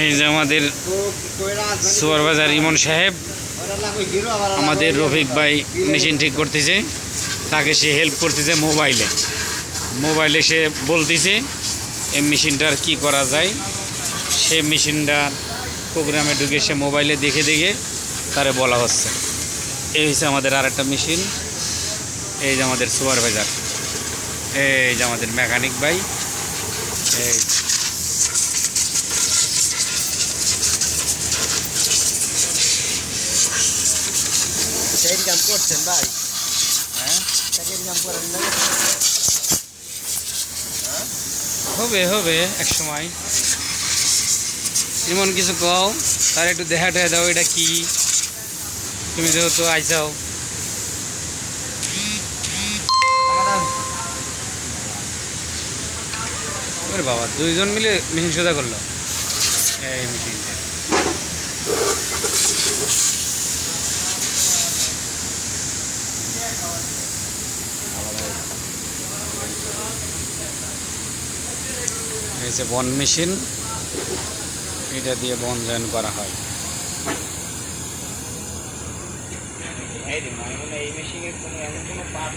এই যে আমাদের সুপারভাইজার ইমন সাহেব, আমাদের রফিক ভাই মেশিন ঠিক করতেছে, তাকে সে হেল্প করতেছে মোবাইলে সে বলতেছে এই মেশিনটার কি করা যায়। সে মেশিনটা প্রোগ্রামে ঢুকে সে মোবাইলে দেখে দেখে তারে বলা হচ্ছে। এই হচ্ছে আমাদের আরেকটা মেশিন। এই যে আমাদের সুপারভাইজার, এই যে আমাদের মেকানিক ভাই, এই ইনকাম করছেন ভাই? হ্যাঁ, ইনকাম করেন না? হবে এক সময়। এমন কিছু কও, তার একটু দেখা টেহা দাও, এটা কি? তুমি যেহেতু আইসাও, বাবা দুইজন মিলে মেশিন সোজা করলো। এই মেশিন এই যে বন মেশিন, এটা দিয়ে বন জয়েন করা হয়। এই মেশিনের কোনো এমন কোনো পার্ট